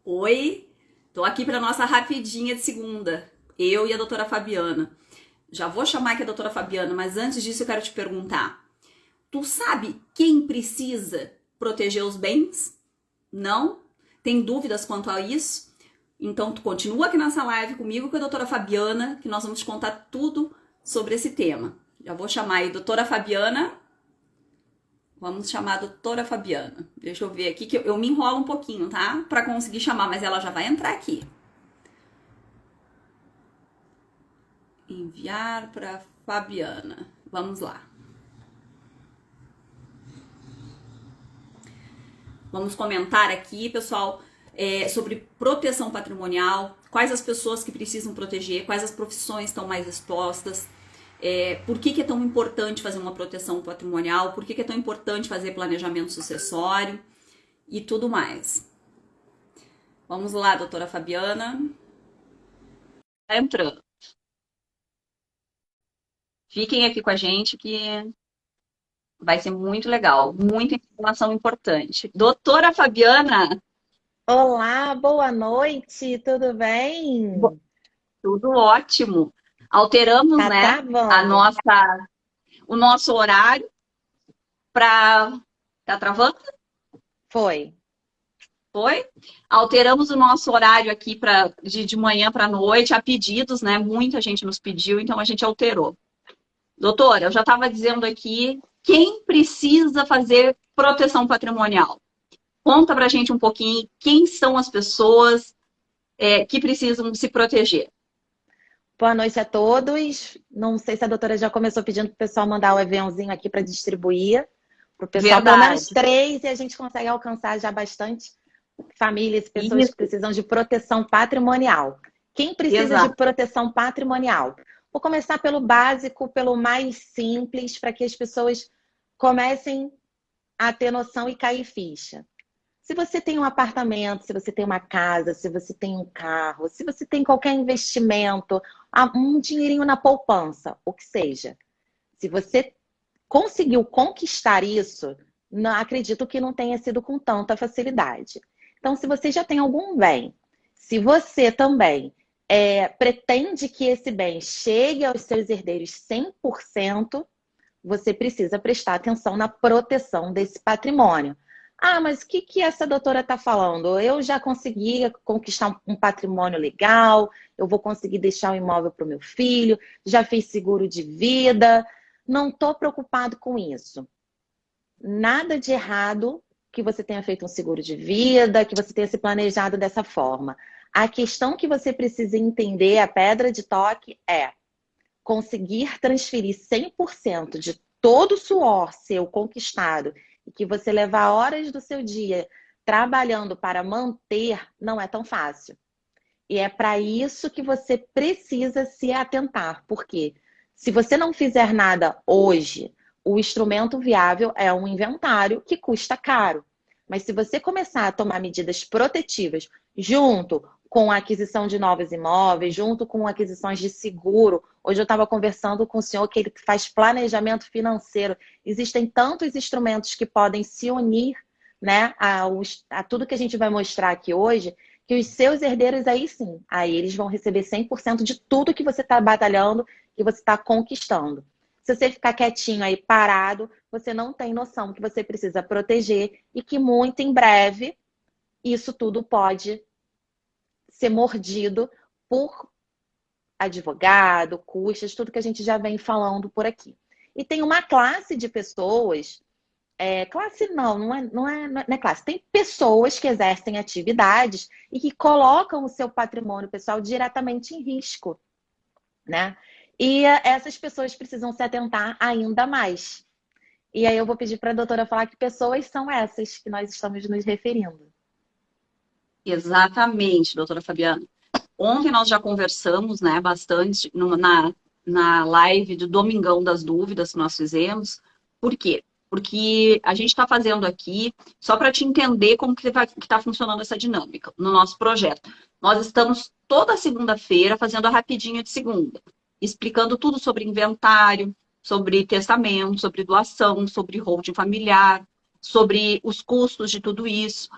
Oi, tô aqui para nossa rapidinha de segunda. Eu e a doutora Fabiana. Já vou chamar aqui a doutora Fabiana, mas antes disso eu quero te perguntar. Tu sabe quem precisa proteger os bens? Não? Tem dúvidas quanto a isso? Então tu continua aqui nessa live comigo e com a doutora Fabiana, que nós vamos te contar tudo sobre esse tema. Já vou chamar aí doutora Fabiana. Vamos chamar a doutora Fabiana. Deixa eu ver aqui que eu me enrolo um pouquinho, tá? Para conseguir chamar, mas ela já vai entrar aqui. Enviar para Fabiana. Vamos lá. Vamos comentar aqui, pessoal, sobre proteção patrimonial, quais as pessoas que precisam proteger, quais as profissões estão mais expostas, por que é tão importante fazer uma proteção patrimonial, por que é tão importante fazer planejamento sucessório e tudo mais. Vamos lá, doutora Fabiana. Tá entrando. Fiquem aqui com a gente que vai ser muito legal, muita informação importante. Doutora Fabiana, Olá, boa noite, tudo bem? tudo ótimo. Alteramos, Tá né, a travando? nossa, o nosso horário para. Tá travando? Foi. Foi? Alteramos o nosso horário aqui de manhã para noite, a pedidos, né? Muita gente nos pediu, então a gente alterou. Doutora, eu já estava dizendo aqui, quem precisa fazer proteção patrimonial? Conta pra gente um pouquinho quem são as pessoas que precisam se proteger. Boa noite a todos. Não sei se a doutora já começou pedindo para o pessoal mandar o aviãozinho aqui para distribuir. Para o pessoal, pelo menos Verdade. 3, e a gente consegue alcançar já bastante famílias e pessoas que Isso, precisam de proteção patrimonial. Quem precisa de exato. proteção patrimonial? Vou começar pelo básico, pelo mais simples, para que as pessoas comecem a ter noção e cair ficha. Se você tem um apartamento, se você tem uma casa, se você tem um carro, se você tem qualquer investimento, um dinheirinho na poupança, o que seja. Se você conseguiu conquistar isso, não acredito que não tenha sido com tanta facilidade. Então, se você já tem algum bem, se você também pretende que esse bem chegue aos seus herdeiros 100%, você precisa prestar atenção na proteção desse patrimônio. Ah, mas o que essa doutora está falando? Eu já consegui conquistar um patrimônio legal, eu vou conseguir deixar o imóvel para o meu filho, já fiz seguro de vida, não estou preocupado com isso. Nada de errado que você tenha feito um seguro de vida, que você tenha se planejado dessa forma. A questão que você precisa entender, a pedra de toque, é conseguir transferir 100% de todo o suor seu conquistado e que você leva horas do seu dia trabalhando para manter, não é tão fácil. E é para isso que você precisa se atentar, porque se você não fizer nada hoje, o instrumento viável é um inventário que custa caro. Mas se você começar a tomar medidas protetivas junto com a aquisição de novos imóveis, junto com aquisições de seguro. Hoje eu estava conversando com o senhor que ele faz planejamento financeiro. Existem tantos instrumentos que podem se unir, né, a tudo que a gente vai mostrar aqui hoje, que os seus herdeiros aí sim, aí eles vão receber 100% de tudo que você está batalhando, que você está conquistando. Se você ficar quietinho aí parado, você não tem noção que você precisa proteger e que muito em breve isso tudo pode ser mordido por advogado, custas, tudo que a gente já vem falando por aqui. E tem uma classe de pessoas, classe não é classe, tem pessoas que exercem atividades e que colocam o seu patrimônio pessoal diretamente em risco, né? E essas pessoas precisam se atentar ainda mais. E aí eu vou pedir para a doutora falar que pessoas são essas que nós estamos nos referindo. Exatamente, doutora Fabiana. Ontem nós já conversamos, né, bastante na live do Domingão das Dúvidas que nós fizemos. Por quê? Porque a gente está fazendo aqui, só para te entender como que está funcionando essa dinâmica no nosso projeto. Nós estamos toda segunda-feira fazendo a rapidinha de segunda, explicando tudo sobre inventário, sobre testamento, sobre doação, sobre holding familiar, sobre os custos de tudo isso.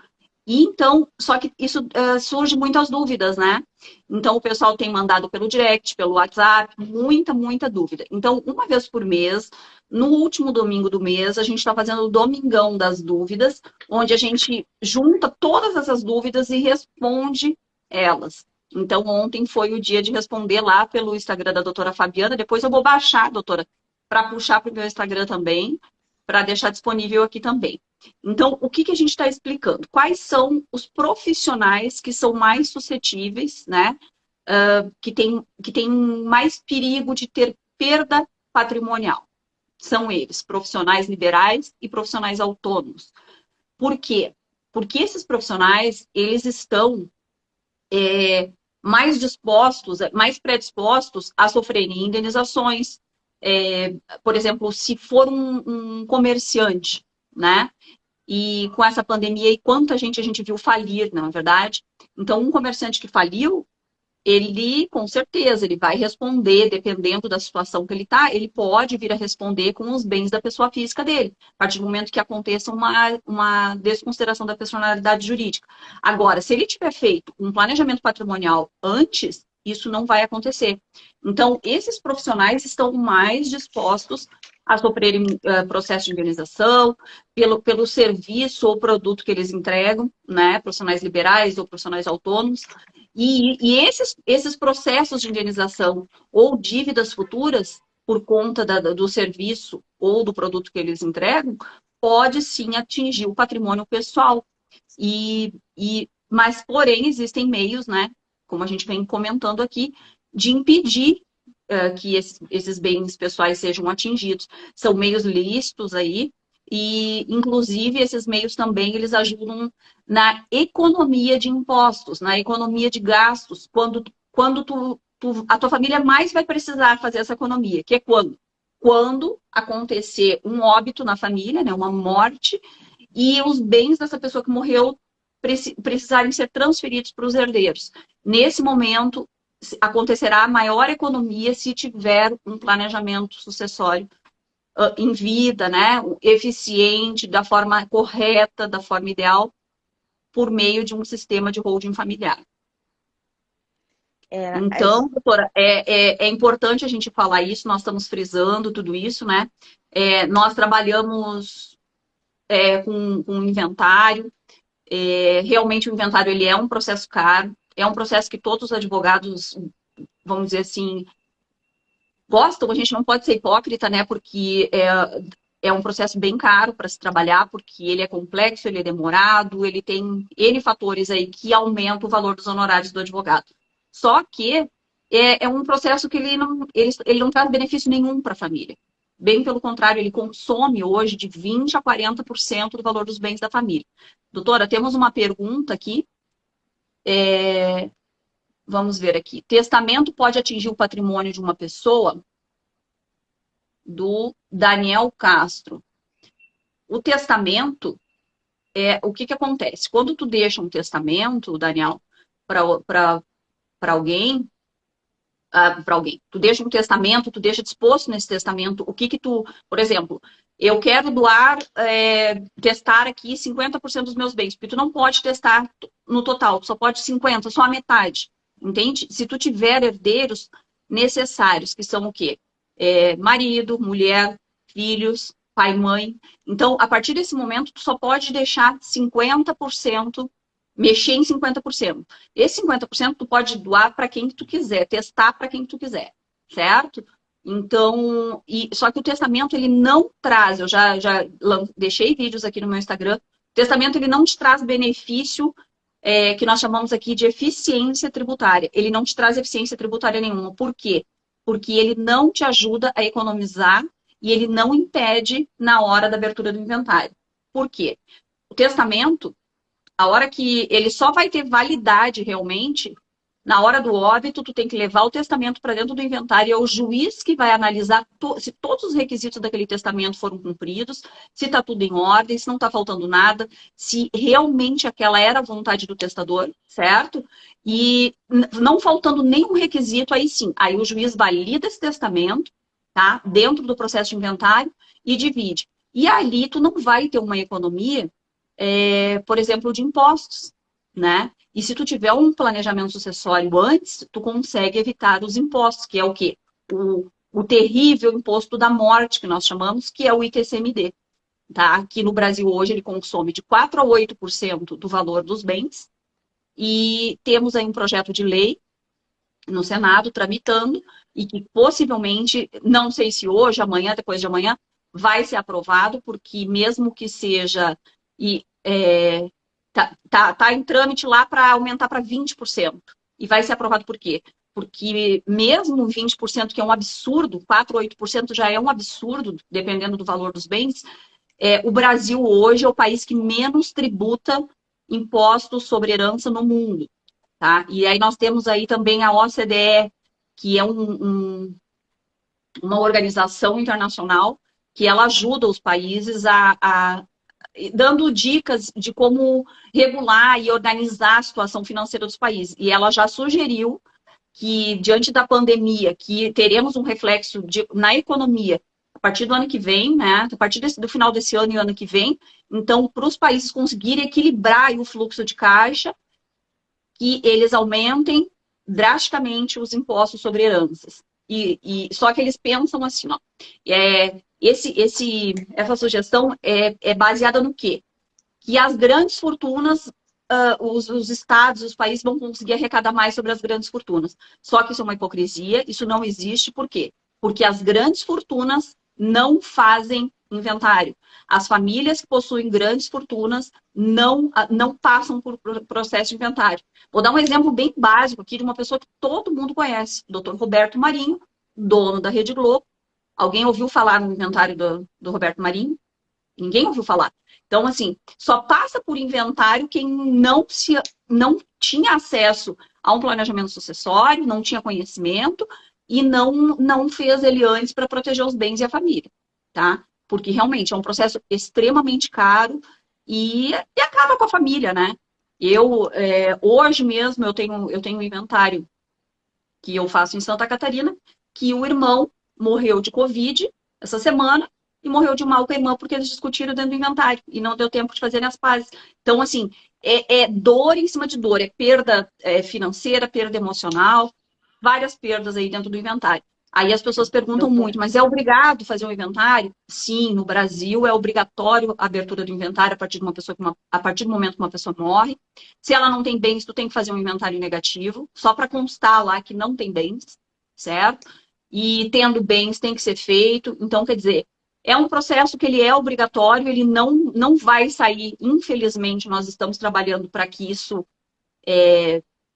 E então, só que isso surge muitas dúvidas, né? Então, o pessoal tem mandado pelo direct, pelo WhatsApp, muita dúvida. Então, uma vez por mês, no último domingo do mês, a gente está fazendo o Domingão das Dúvidas, onde a gente junta todas essas dúvidas e responde elas. Então, ontem foi o dia de responder lá pelo Instagram da doutora Fabiana. Depois eu vou baixar, doutora, para puxar para o meu Instagram também, para deixar disponível aqui também. Então, o que a gente está explicando? Quais são os profissionais que são mais suscetíveis, né? Que tem mais perigo de ter perda patrimonial? São eles, profissionais liberais e profissionais autônomos. Por quê? Porque esses profissionais, eles estão mais dispostos, mais predispostos a sofrerem indenizações. Por exemplo, se for um comerciante, né? E com essa pandemia, e quanta gente a gente viu falir, não é verdade? Então, um comerciante que faliu, ele, com certeza, ele vai responder, dependendo da situação que ele está, ele pode vir a responder com os bens da pessoa física dele, a partir do momento que aconteça uma desconsideração da personalidade jurídica. Agora, se ele tiver feito um planejamento patrimonial antes, isso não vai acontecer. Então, esses profissionais estão mais dispostos a sofrerem processo de indenização, pelo serviço ou produto que eles entregam, né? Profissionais liberais ou profissionais autônomos. E esses processos de indenização ou dívidas futuras, por conta do serviço ou do produto que eles entregam, pode sim atingir o patrimônio pessoal. Mas, porém, existem meios, né? Como a gente vem comentando aqui, de impedir que esses bens pessoais sejam atingidos. São meios lícitos aí, e, inclusive, esses meios também, eles ajudam na economia de impostos, na economia de gastos, quando a tua família mais vai precisar fazer essa economia, que é quando? Quando acontecer um óbito na família, né, uma morte, e os bens dessa pessoa que morreu precisarem ser transferidos para os herdeiros. Nesse momento, acontecerá a maior economia se tiver um planejamento sucessório em vida, né, eficiente, da forma correta, da forma ideal, por meio de um sistema de holding familiar. Então, doutora, é importante a gente falar isso, nós estamos frisando tudo isso, né? Nós trabalhamos com inventário, realmente o inventário ele é um processo caro, é um processo que todos os advogados, vamos dizer assim, gostam. A gente não pode ser hipócrita, né? Porque é um processo bem caro para se trabalhar, porque ele é complexo, ele é demorado, ele tem N fatores aí que aumentam o valor dos honorários do advogado. Só que é um processo que ele não traz benefício nenhum para a família. Bem pelo contrário, ele consome hoje de 20% a 40% do valor dos bens da família. Doutora, temos uma pergunta aqui. Vamos ver aqui. Testamento pode atingir o patrimônio de uma pessoa? Do Daniel Castro. O testamento, o que acontece? Quando tu deixa um testamento, Daniel, para alguém, tu deixa um testamento, tu deixa disposto nesse testamento, o que tu, por exemplo, eu quero testar aqui 50% dos meus bens, porque tu não pode testar no total, tu só pode 50%, só a metade, entende? Se tu tiver herdeiros necessários, que são o quê? Marido, mulher, filhos, pai, mãe. Então, a partir desse momento, tu só pode deixar 50%, mexer em 50%. Esse 50% tu pode doar para quem tu quiser, testar para quem tu quiser, certo? Então, só que o testamento, ele não traz, eu já deixei vídeos aqui no meu Instagram, o testamento, ele não te traz benefício que nós chamamos aqui de eficiência tributária. Ele não te traz eficiência tributária nenhuma. Por quê? Porque ele não te ajuda a economizar e ele não impede na hora da abertura do inventário. Por quê? O testamento, a hora que ele só vai ter validade realmente, na hora do óbito, tu tem que levar o testamento para dentro do inventário e é o juiz que vai analisar se todos os requisitos daquele testamento foram cumpridos, se está tudo em ordem, se não está faltando nada, se realmente aquela era a vontade do testador, certo? E não faltando nenhum requisito, aí sim, aí o juiz valida esse testamento, tá? Dentro do processo de inventário e divide. E ali tu não vai ter uma economia por exemplo, de impostos, né? E se tu tiver um planejamento sucessório antes, tu consegue evitar os impostos, que é o quê? O terrível imposto da morte, que nós chamamos, que é o ITCMD. Tá? Aqui no Brasil hoje ele consome de 4 a 8% do valor dos bens, e temos aí um projeto de lei no Senado tramitando, e que possivelmente, não sei se hoje, amanhã, depois de amanhã, vai ser aprovado, porque mesmo que seja, tá em trâmite lá para aumentar para 20%. E vai ser aprovado por quê? Porque mesmo 20%, que é um absurdo, 4 ou 8% já é um absurdo, dependendo do valor dos bens, o Brasil hoje é o país que menos tributa impostos sobre herança no mundo. Tá? E aí nós temos aí também a OCDE, que é uma organização internacional que ela ajuda os países dando dicas de como regular e organizar a situação financeira dos países. E ela já sugeriu que, diante da pandemia, que teremos um reflexo na economia a partir do ano que vem, né? A partir do final desse ano e ano que vem. Então, para os países conseguirem equilibrar o fluxo de caixa, que eles aumentem drasticamente os impostos sobre heranças. Só que eles pensam assim, ó, essa sugestão é baseada no quê? Que as grandes fortunas, os estados, os países vão conseguir arrecadar mais sobre as grandes fortunas. Só que isso é uma hipocrisia, isso não existe, por quê? Porque as grandes fortunas não fazem inventário. As famílias que possuem grandes fortunas não passam por processo de inventário. Vou dar um exemplo bem básico aqui de uma pessoa que todo mundo conhece, o Dr. Roberto Marinho, dono da Rede Globo. Alguém ouviu falar no inventário do Roberto Marinho? Ninguém ouviu falar. Então, assim, só passa por inventário quem não tinha acesso a um planejamento sucessório, não tinha conhecimento e não fez ele antes para proteger os bens e a família, tá? Porque realmente é um processo extremamente caro e acaba com a família, né? Hoje mesmo, eu tenho um inventário que eu faço em Santa Catarina, que o irmão morreu de Covid essa semana e morreu de mal com a irmã porque eles discutiram dentro do inventário e não deu tempo de fazerem as pazes. Então, assim, é dor em cima de dor, é perda financeira, perda emocional, várias perdas aí dentro do inventário. Aí as pessoas perguntam muito, mas é obrigado fazer um inventário? Sim, no Brasil é obrigatório a abertura do inventário a partir do momento que uma pessoa morre. Se ela não tem bens, tu tem que fazer um inventário negativo, só para constar lá que não tem bens, certo? E tendo bens tem que ser feito. Então, quer dizer, é um processo que ele é obrigatório, ele não vai sair. Infelizmente, nós estamos trabalhando para que isso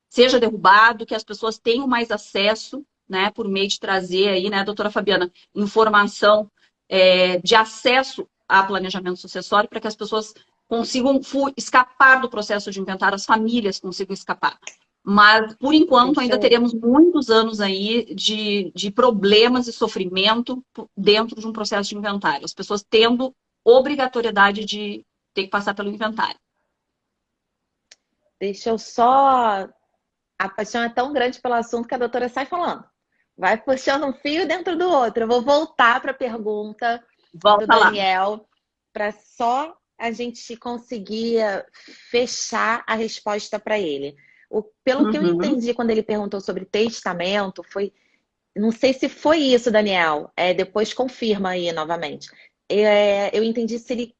seja derrubado, que as pessoas tenham mais acesso, né, por meio de trazer aí, né, doutora Fabiana, informação de acesso a planejamento sucessório para que as pessoas consigam escapar do processo de inventário, as famílias consigam escapar. Mas, por enquanto, ainda teremos muitos anos aí de problemas e sofrimento dentro de um processo de inventário. As pessoas tendo obrigatoriedade de ter que passar pelo inventário. Deixa eu só... A paixão é tão grande pelo assunto que a doutora sai falando. Vai puxando um fio dentro do outro. Eu vou voltar para a pergunta do Daniel, para só a gente conseguir fechar a resposta para ele. Pelo que eu entendi quando ele perguntou sobre testamento, foi... Não sei se foi isso, Daniel. Depois confirma aí novamente. Eu entendi se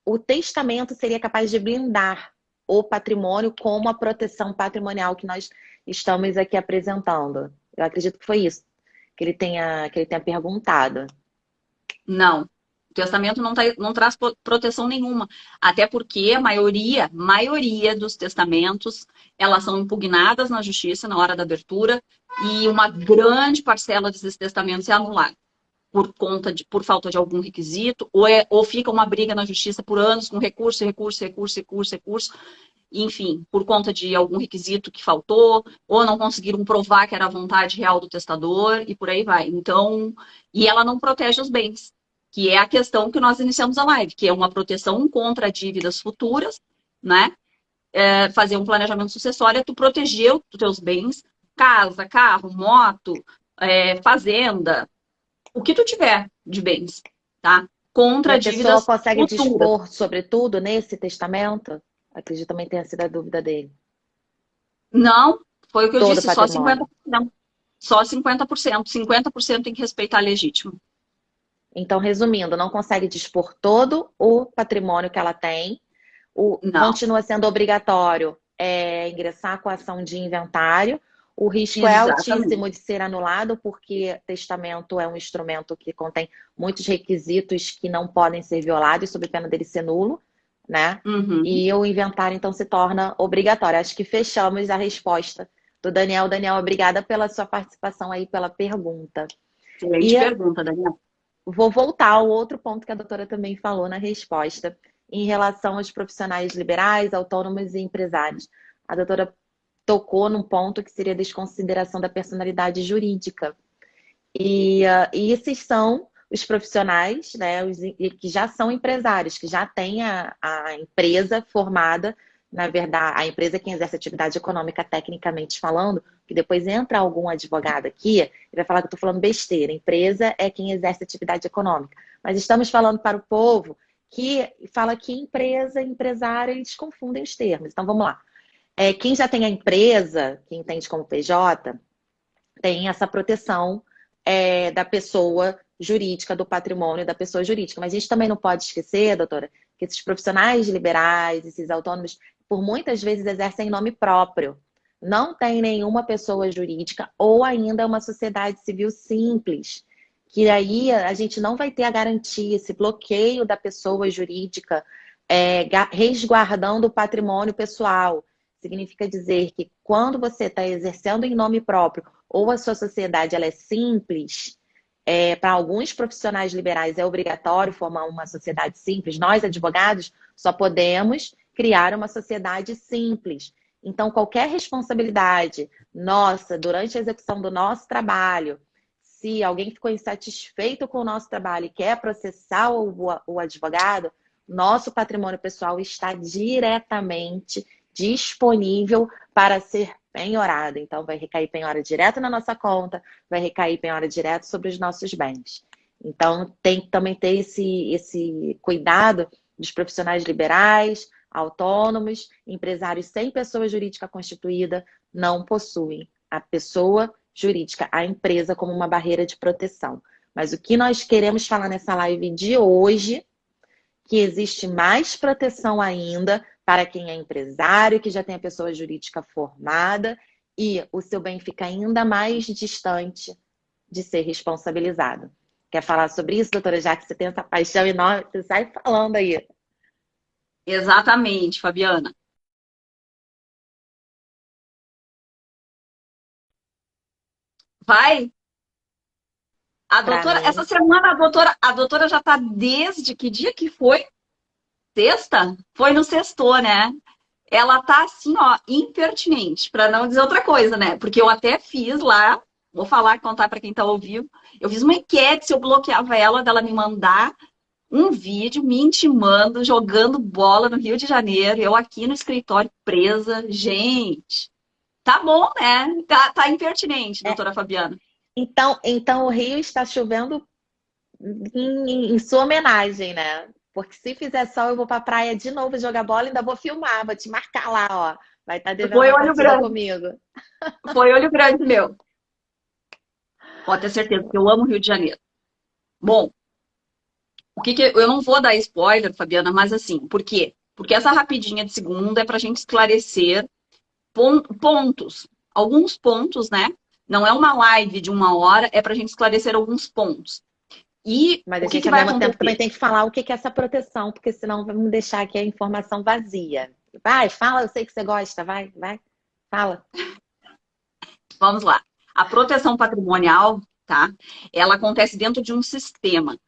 o testamento seria capaz de blindar o patrimônio com uma proteção patrimonial que nós estamos aqui apresentando. Eu acredito que foi isso que ele tenha perguntado. Não. O testamento não traz proteção nenhuma. Até porque a maioria dos testamentos, elas são impugnadas na justiça na hora da abertura e uma grande parcela desses testamentos é anulada por falta de algum requisito, ou fica uma briga na justiça por anos com recurso, enfim, por conta de algum requisito que faltou, ou não conseguiram provar que era a vontade real do testador, e por aí vai. Então, e ela não protege os bens, que é a questão que nós iniciamos a live, que é uma proteção contra dívidas futuras, né? Fazer um planejamento sucessório é tu proteger os teus bens, casa, carro, moto, fazenda, o que tu tiver de bens, tá? E contra a pessoa dívidas consegue futuras. dispor sobre tudo nesse testamento? Acredito também tenha sido a dúvida dele. Não, foi o que eu Todo o disse, só patrimônio. 50%. Só 50%. 50% tem que respeitar legítimo. Então, resumindo, não consegue dispor todo o patrimônio que ela tem. Não, Continua sendo obrigatório ingressar com a ação de inventário. O risco é exatamente. altíssimo de ser anulado, porque testamento é um instrumento que contém muitos requisitos que não podem ser violados, sob pena dele ser nulo, né? Uhum. E o inventário, então, se torna obrigatório. Acho que fechamos a resposta do Daniel. Daniel, obrigada pela sua participação aí, pela pergunta. Excelente E pergunta, Daniel. vou voltar ao outro ponto que a doutora também falou na resposta, em relação aos profissionais liberais, autônomos e empresários. A doutora tocou num ponto que seria a desconsideração da personalidade jurídica. E esses são os profissionais, né, que já são empresários, que já têm a empresa formada, na verdade, a empresa é quem exerce atividade econômica tecnicamente falando, que depois entra algum advogado aqui, ele vai falar que eu estou falando besteira. Empresa é quem exerce atividade econômica. Mas estamos falando para o povo que fala que empresa e empresário, eles confundem os termos. Então vamos lá. Quem já tem a empresa, quem entende como PJ, tem essa proteção da pessoa jurídica, do patrimônio da pessoa jurídica. Mas a gente também não pode esquecer, doutora, que esses profissionais liberais, esses autônomos, por muitas vezes exercem em nome próprio. Não tem nenhuma pessoa jurídica ou ainda uma sociedade civil simples. Que aí a gente não vai ter a garantia, esse bloqueio da pessoa jurídica resguardando o patrimônio pessoal. Significa dizer que quando você está exercendo em nome próprio ou a sua sociedade ela é simples, para alguns profissionais liberais é obrigatório formar uma sociedade simples. Nós, advogados, só podemos criar uma sociedade simples. Então, qualquer responsabilidade nossa durante a execução do nosso trabalho, se alguém ficou insatisfeito com o nosso trabalho e quer processar o advogado, nosso patrimônio pessoal está diretamente disponível para ser penhorado. Então, vai recair penhora direto na nossa conta, vai recair penhora direto sobre os nossos bens. Então, tem que também ter esse cuidado dos profissionais liberais, autônomos, empresários sem pessoa jurídica constituída, não possuem a pessoa jurídica, a empresa, como uma barreira de proteção. Mas o que nós queremos falar nessa live de hoje, que existe mais proteção ainda para quem é empresário, que já tem a pessoa jurídica formada e o seu bem fica ainda mais distante de ser responsabilizado. Quer falar sobre isso, doutora? Já que você tem essa paixão enorme, você sai falando aí. Exatamente, Fabiana. Vai. A Para doutora, essa mim, semana a doutora já está desde que dia que foi? Sexta? Foi no sexto, né? Ela tá assim, ó, impertinente, para não dizer outra coisa, né? Porque eu até fiz lá, vou falar, contar para quem tá ao vivo. Eu fiz uma enquete se eu bloqueava ela, dela me mandar um vídeo me intimando, jogando bola no Rio de Janeiro, eu aqui no escritório presa. Gente, tá bom, né? Tá impertinente, é, doutora Fabiana. então o Rio está chovendo em sua homenagem, né? Porque se fizer sol, eu vou para a praia de novo jogar bola e ainda vou filmar, vou te marcar lá, ó. Vai estar devendo Foi uma olho partida grande, comigo. foi olho grande meu. Pode ter certeza que eu amo o Rio de Janeiro. Bom, eu não vou dar spoiler, Fabiana, mas assim, por quê? Porque essa rapidinha de segunda é para a gente esclarecer pontos, alguns pontos, né? Não é uma live de 1 hora, é para a gente esclarecer alguns pontos. E Mas o a que gente, que ao vai mesmo tempo, também acontecer? tem que falar o que é essa proteção, porque senão vamos deixar aqui a informação vazia. Vai, fala, eu sei que você gosta, vai, fala. Vamos lá. A proteção patrimonial, tá? Ela acontece dentro de um sistema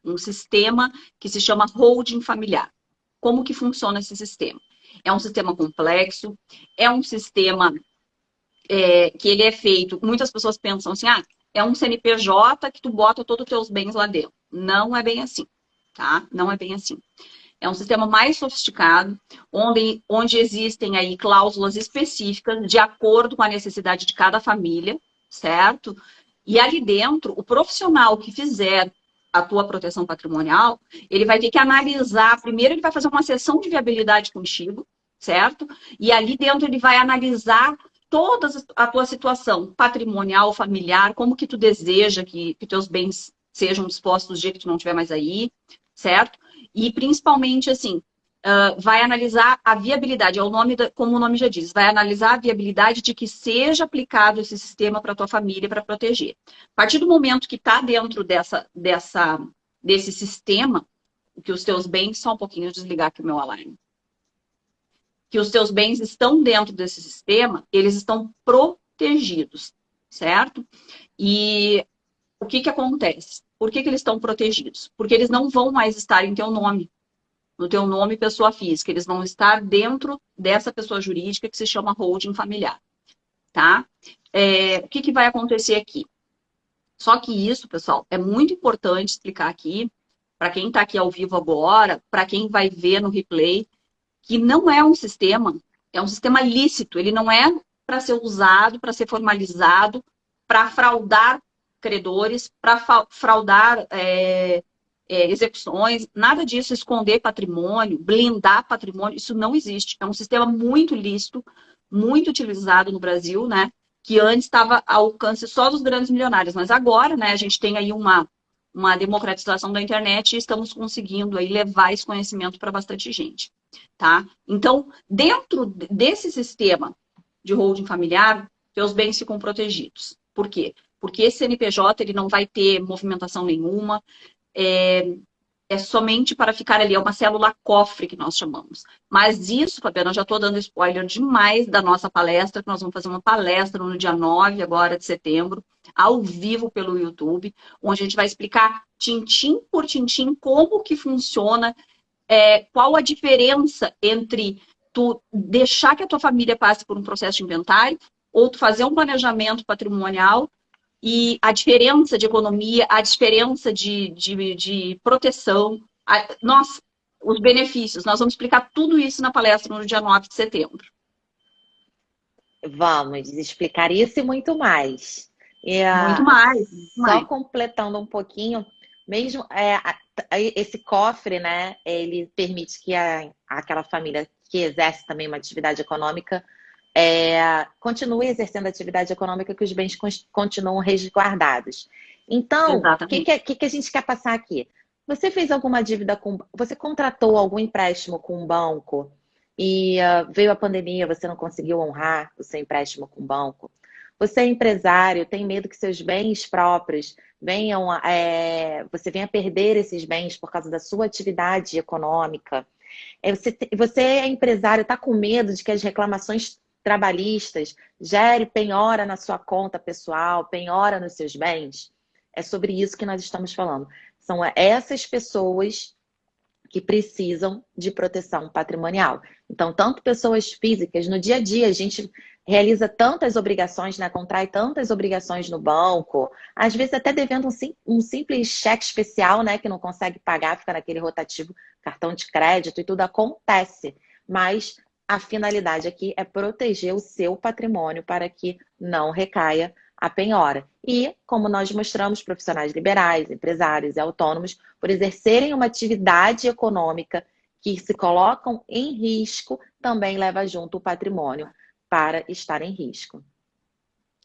que se chama holding familiar. Como que funciona esse sistema? É um sistema complexo, é um sistema que ele é feito. Muitas pessoas pensam assim, ah, é um CNPJ que tu bota todos os teus bens lá dentro. Não é bem assim, tá? Não é bem assim. É um sistema mais sofisticado, onde existem aí cláusulas específicas de acordo com a necessidade de cada família, certo? E ali dentro, o profissional que fizer a tua proteção patrimonial, ele vai ter que analisar, primeiro ele vai fazer uma sessão de viabilidade contigo, certo? E ali dentro ele vai analisar toda a tua situação patrimonial, familiar, como que tu deseja que teus bens sejam dispostos no dia que tu não estiver mais aí, certo? E principalmente, assim, vai analisar a viabilidade, é o nome, como o nome já diz, vai analisar a viabilidade de que seja aplicado esse sistema para a tua família para proteger. A partir do momento que está dentro desse sistema, que os teus bens, só um pouquinho, eu desligar aqui o meu alarme, que os teus bens estão dentro desse sistema, eles estão protegidos, certo? E o que acontece? Por que eles estão protegidos? Porque eles não vão mais estar em teu nome, no teu nome pessoa física, eles vão estar dentro dessa pessoa jurídica que se chama holding familiar, tá? O que vai acontecer aqui? Só que isso, pessoal, é muito importante explicar aqui, para quem está aqui ao vivo agora, para quem vai ver no replay, que não é um sistema lícito, ele não é para ser usado, para ser formalizado, para fraudar credores, para fraudar execuções, nada disso, esconder patrimônio, blindar patrimônio, isso não existe. É um sistema muito lícito, muito utilizado no Brasil, né? Que antes estava ao alcance só dos grandes milionários, mas agora, né, a gente tem aí uma democratização da internet e estamos conseguindo aí levar esse conhecimento para bastante gente, tá? Então, dentro desse sistema de holding familiar, teus bens ficam protegidos. Por quê? Porque esse CNPJ ele não vai ter movimentação nenhuma, é somente para ficar ali, é uma célula cofre que nós chamamos. Mas isso, Fabiana, eu já estou dando spoiler demais da nossa palestra, que nós vamos fazer uma palestra no dia 9 agora de setembro, ao vivo pelo YouTube, onde a gente vai explicar tintim por tintim como que funciona, qual a diferença entre tu deixar que a tua família passe por um processo de inventário ou tu fazer um planejamento patrimonial e a diferença de economia, a diferença de proteção, nossa, os benefícios. Nós vamos explicar tudo isso na palestra no dia 9 de setembro. Vamos explicar isso e muito mais. Muito mais. Só completando um pouquinho, mesmo esse cofre, né, ele permite que aquela família que exerce também uma atividade econômica continue exercendo a atividade econômica, que os bens continuam resguardados. Então, o que a gente quer passar aqui? Você fez alguma dívida você contratou algum empréstimo com um banco e veio a pandemia, você não conseguiu honrar o seu empréstimo com o banco? Você é empresário, tem medo que seus bens próprios você venha perder esses bens por causa da sua atividade econômica. Você é empresário, está com medo de que as reclamações trabalhistas gere penhora na sua conta pessoal, penhora nos seus bens? É sobre isso que nós estamos falando. São essas pessoas que precisam de proteção patrimonial. Então, tanto pessoas físicas, no dia a dia, a gente realiza tantas obrigações, né? Contrai tantas obrigações no banco, às vezes até devendo um simples cheque especial, né? Que não consegue pagar, fica naquele rotativo, cartão de crédito e tudo acontece. Mas a finalidade aqui é proteger o seu patrimônio para que não recaia a penhora. E, como nós mostramos, profissionais liberais, empresários e autônomos, por exercerem uma atividade econômica que se colocam em risco, também leva junto o patrimônio para estar em risco.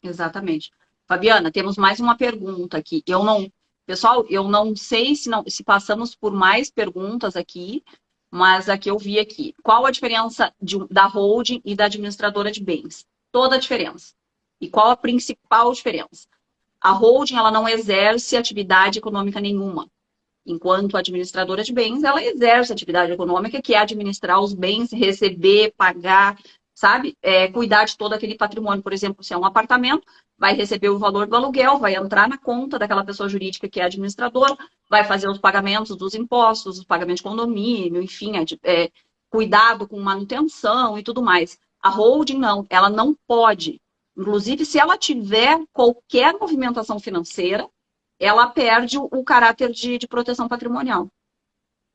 Exatamente. Fabiana, temos mais uma pergunta aqui. Pessoal, eu não sei se passamos por mais perguntas aqui, mas aqui eu vi aqui. Qual a diferença da holding e da administradora de bens? Toda a diferença. E qual a principal diferença? A holding, ela não exerce atividade econômica nenhuma. Enquanto a administradora de bens, ela exerce atividade econômica, que é administrar os bens, receber, pagar, sabe? Cuidar de todo aquele patrimônio. Por exemplo, se é um apartamento, vai receber o valor do aluguel, vai entrar na conta daquela pessoa jurídica que é administradora, vai fazer os pagamentos dos impostos, os pagamentos de condomínio, enfim, cuidado com manutenção e tudo mais. A holding, não. Ela não pode. Inclusive, se ela tiver qualquer movimentação financeira, ela perde o caráter de proteção patrimonial.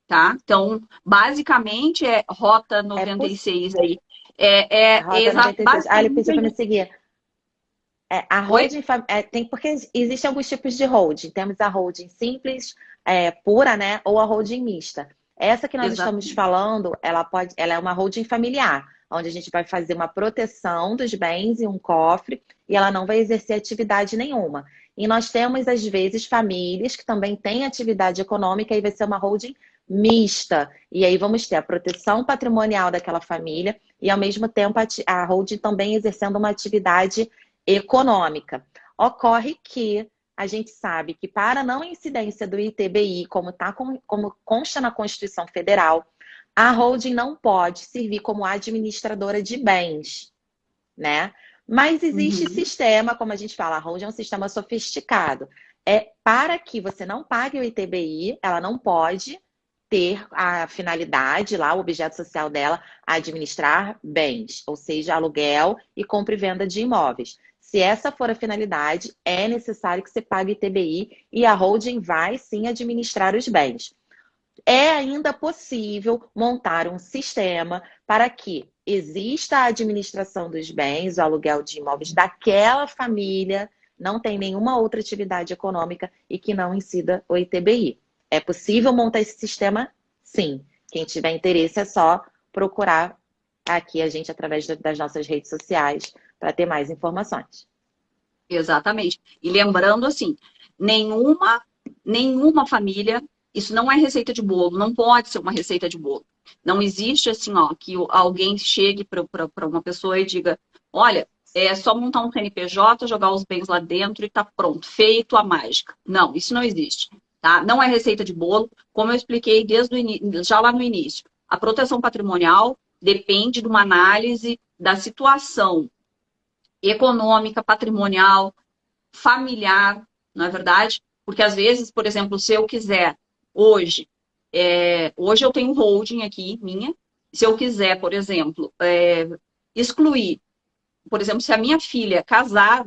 Tá? Então, basicamente, Rota 96 aí. Rota 96. Ele pediu para me seguir. A Oi? holding tem porque existem alguns tipos de holding. Temos a holding simples, pura, né? Ou a holding mista. Essa que nós estamos Exatamente. falando, ela é uma holding familiar, onde a gente vai fazer uma proteção dos bens em um cofre e ela não vai exercer atividade nenhuma. E nós temos, às vezes, famílias que também têm atividade econômica e vai ser uma holding mista. E aí vamos ter a proteção patrimonial daquela família e, ao mesmo tempo, a holding também exercendo uma atividade econômica. Ocorre que a gente sabe que para não incidência do ITBI, como consta na Constituição Federal, a holding não pode servir como administradora de bens, né? Mas existe Uhum. sistema, como a gente fala, a holding é um sistema sofisticado. Para que você não pague o ITBI, ela não pode ter a finalidade lá, o objeto social dela, administrar bens, ou seja, aluguel e compra e venda de imóveis. Se essa for a finalidade, é necessário que você pague ITBI e a holding vai sim administrar os bens. É ainda possível montar um sistema para que exista a administração dos bens, o aluguel de imóveis daquela família, não tem nenhuma outra atividade econômica e que não incida o ITBI. É possível montar esse sistema? Sim. Quem tiver interesse é só procurar aqui a gente através das nossas redes sociais para ter mais informações. Exatamente. E lembrando assim, nenhuma, nenhuma família, isso não é receita de bolo, não pode ser uma receita de bolo. Não existe assim, ó, que alguém chegue para uma pessoa e diga, olha, é só montar um CNPJ, jogar os bens lá dentro e tá pronto, feito a mágica. Não, isso não existe, tá? Não é receita de bolo, como eu expliquei já lá no início. A proteção patrimonial depende de uma análise da situação econômica, patrimonial, familiar, não é verdade? Porque às vezes, por exemplo, se eu quiser hoje, hoje eu tenho um holding aqui, minha, se eu quiser, por exemplo, excluir, por exemplo, se a minha filha casar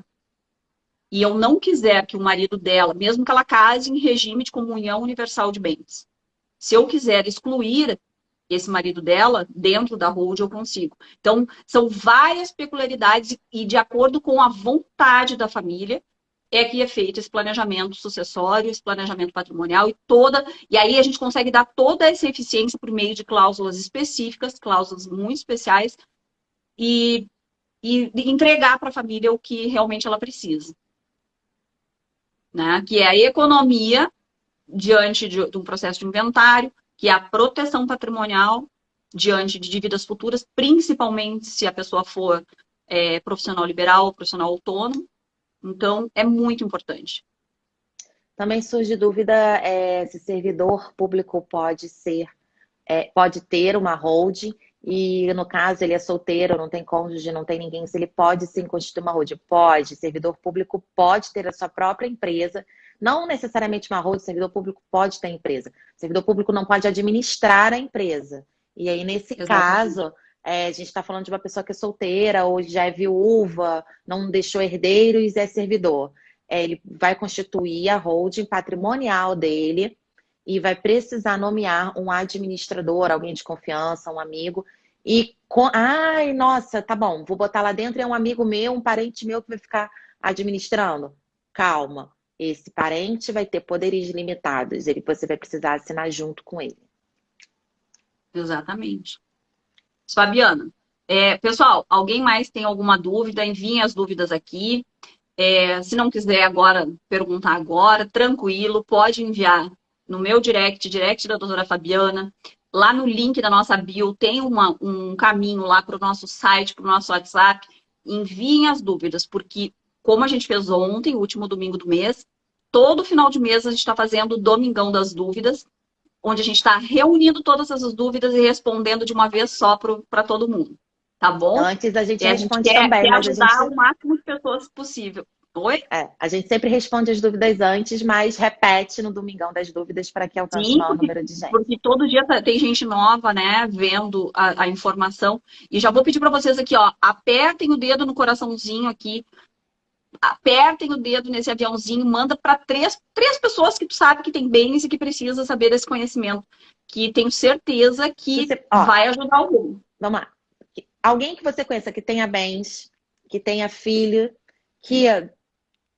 e eu não quiser que o marido dela, mesmo que ela case em regime de comunhão universal de bens, se eu quiser excluir esse marido dela, dentro da hold eu consigo. Então, são várias peculiaridades e de acordo com a vontade da família é que é feito esse planejamento sucessório, esse planejamento patrimonial e aí a gente consegue dar toda essa eficiência por meio de cláusulas específicas, cláusulas muito especiais e, e entregar para a família o que realmente ela precisa, né? Que é a economia diante de um processo de inventário, que é a proteção patrimonial diante de dívidas futuras, principalmente se a pessoa for profissional liberal ou profissional autônomo. Então, é muito importante. Também surge dúvida se servidor público pode ter uma holding e, no caso, ele é solteiro, não tem cônjuge, não tem ninguém, se ele pode sim constituir uma holding. Pode. Servidor público pode ter a sua própria empresa. Não necessariamente uma holding, servidor público pode ter empresa. Servidor público não pode administrar a empresa. E aí, nesse Exatamente. caso, a gente está falando de uma pessoa que é solteira ou já é viúva, não deixou herdeiros, é servidor. Ele vai constituir a holding patrimonial dele e vai precisar nomear um administrador, alguém de confiança, um amigo. Ai, nossa, tá bom, vou botar lá dentro, é um amigo meu, um parente meu que vai ficar administrando. Calma, esse parente vai ter poderes limitados, você vai precisar assinar junto com ele. Exatamente. Fabiana, pessoal, alguém mais tem alguma dúvida? Enviem as dúvidas aqui. Se não quiser agora perguntar agora, tranquilo, pode enviar no meu direct da doutora Fabiana. Lá no link da nossa bio tem um caminho lá para o nosso site, para o nosso WhatsApp. Enviem as dúvidas, porque como a gente fez ontem, o último domingo do mês, todo final de mês a gente está fazendo o Domingão das Dúvidas, onde a gente está reunindo todas essas dúvidas e respondendo de uma vez só para todo mundo. Tá bom? Antes a gente E a gente responde também, quer mas ajudar o máximo de pessoas possível. Oi? a gente sempre responde as dúvidas antes, mas repete no Domingão das Dúvidas para que alcance o Sim, maior número de gente. porque todo dia tem gente nova, né, vendo a informação. E já vou pedir para vocês aqui, ó, apertem o dedo no coraçãozinho aqui, apertem o dedo nesse aviãozinho, manda para três pessoas que tu sabe que tem bens e que precisa saber desse conhecimento, que tenho certeza que vai ajudar alguém. Vamos lá. Alguém que você conheça que tenha bens, que tenha filho, que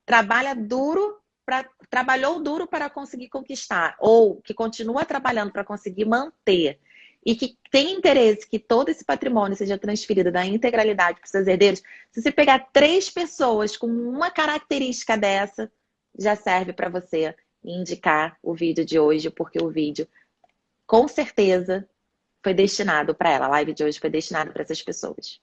trabalhou duro para conseguir conquistar, ou que continua trabalhando para conseguir manter, e que tem interesse que todo esse patrimônio seja transferido da integralidade para os seus herdeiros, se você pegar 3 pessoas com uma característica dessa, já serve para você indicar o vídeo de hoje, porque o vídeo, com certeza, foi destinado para ela. A live de hoje foi destinada para essas pessoas.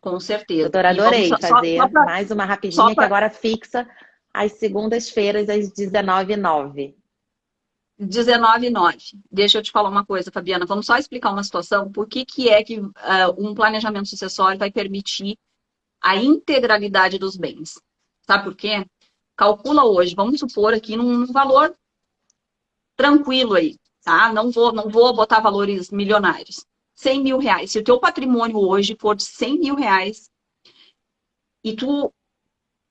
Com certeza. Doutora, E vamos adorei fazer mais uma rapidinha que pra... agora fixa às segundas-feiras, às 19h09. 19,9. Deixa eu te falar uma coisa, Fabiana. Vamos só explicar uma situação. Por que é que um planejamento sucessório vai permitir a integralidade dos bens? Sabe por quê? Calcula hoje, vamos supor aqui num valor tranquilo aí, tá? Não vou botar valores milionários. 100 mil reais. Se o teu patrimônio hoje for de 100 mil reais e tu,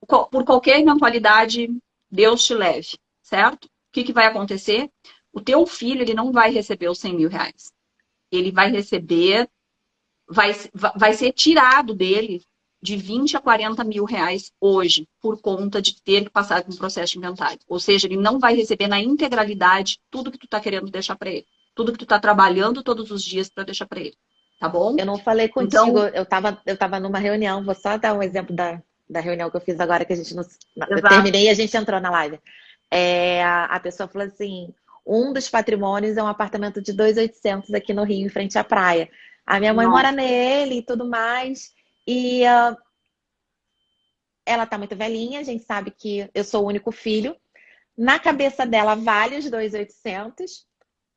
por qualquer eventualidade, Deus te leve, certo? O que vai acontecer? O teu filho, ele não vai receber os 100 mil reais. Ele vai receber, vai ser tirado dele de 20 a 40 mil reais hoje, por conta de ter que passar por um processo de inventário. Ou seja, ele não vai receber na integralidade tudo que tu tá querendo deixar para ele. Tudo que tu tá trabalhando todos os dias para deixar para ele. Tá bom? Eu não falei contigo, Então, eu tava numa reunião, vou só dar um exemplo da reunião que eu fiz agora, que a gente não. Eu exato. terminei e a gente entrou na live. A pessoa falou assim: um dos patrimônios é um apartamento de 2.800 aqui no Rio, em frente à praia. A minha mãe mora nele e tudo mais. E ela tá muito velhinha, a gente sabe que eu sou o único filho. Na cabeça dela, vale os 2.800.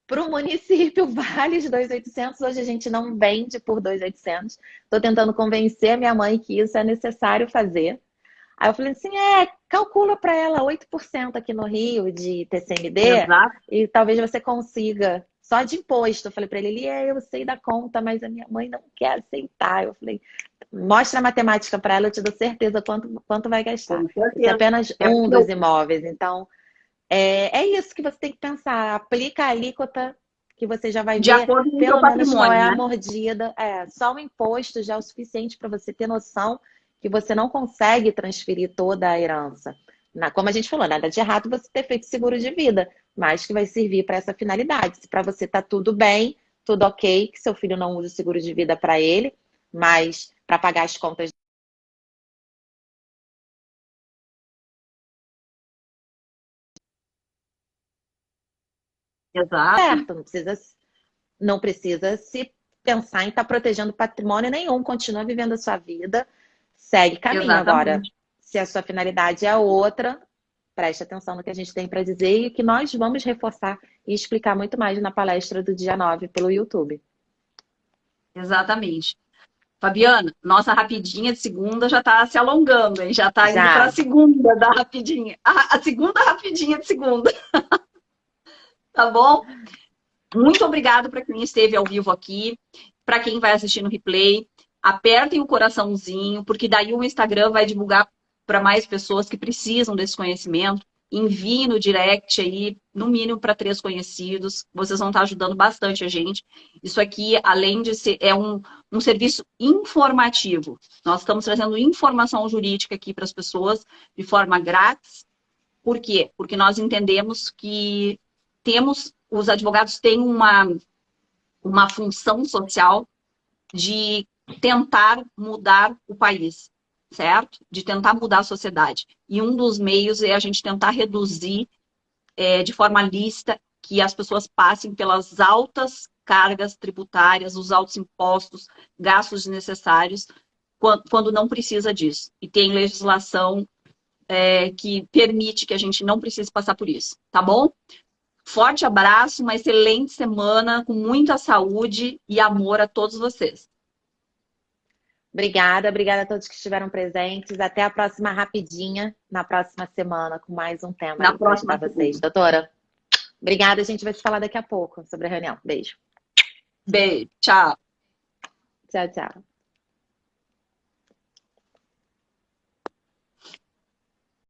Para o município, vale os 2.800. Hoje a gente não vende por 2.800. Estou tentando convencer a minha mãe que isso é necessário fazer. Aí eu falei assim, calcula para ela 8% aqui no Rio de TCMD Exato. e talvez você consiga só de imposto. Eu falei para ele, eu sei da conta, mas a minha mãe não quer aceitar. Eu falei, mostra a matemática para ela, eu te dou certeza quanto vai gastar. Isso é apenas um dos imóveis. Então, é isso que você tem que pensar. Aplica a alíquota que você já vai de ver acordo com o pelo teu menos qual patrimônio, é a né? mordida. Só o imposto já é o suficiente para você ter noção que você não consegue transferir toda a herança. Como a gente falou, nada de errado você ter feito seguro de vida, mas que vai servir para essa finalidade. Se para você tá tudo bem, tudo ok, que seu filho não use o seguro de vida para ele, mas para pagar as contas. Exato. Certo, não precisa se pensar em estar protegendo patrimônio nenhum, continua vivendo a sua vida, segue caminho. Agora, Exatamente. se a sua finalidade é outra, preste atenção no que a gente tem para dizer e que nós vamos reforçar e explicar muito mais na palestra do dia 9 pelo YouTube. Exatamente. Fabiana, nossa rapidinha de segunda já está se alongando, hein? Já está indo para a Já. segunda da rapidinha. A segunda rapidinha de segunda. Tá bom? Muito obrigado para quem esteve ao vivo aqui, para quem vai assistir no replay. Apertem o coraçãozinho, porque daí o Instagram vai divulgar para mais pessoas que precisam desse conhecimento. Envie no direct aí, no mínimo para 3 conhecidos. Vocês vão estar ajudando bastante a gente. Isso aqui, além de ser, um serviço informativo. Nós estamos trazendo informação jurídica aqui para as pessoas de forma grátis. Por quê? Porque nós entendemos que os advogados têm uma função social de tentar mudar o país, certo? De tentar mudar a sociedade. E um dos meios é a gente tentar reduzir de forma lícita que as pessoas passem pelas altas cargas tributárias, os altos impostos, gastos desnecessários, quando não precisa disso. E tem legislação que permite que a gente não precise passar por isso, tá bom? Forte abraço, uma excelente semana, com muita saúde e amor a todos vocês. Obrigada a todos que estiveram presentes. Até a próxima rapidinha, na próxima semana, com mais um tema aí para ajudar vocês. Doutora, obrigada. A gente vai se falar daqui a pouco sobre a reunião. Beijo. Beijo. Tchau. Tchau, tchau.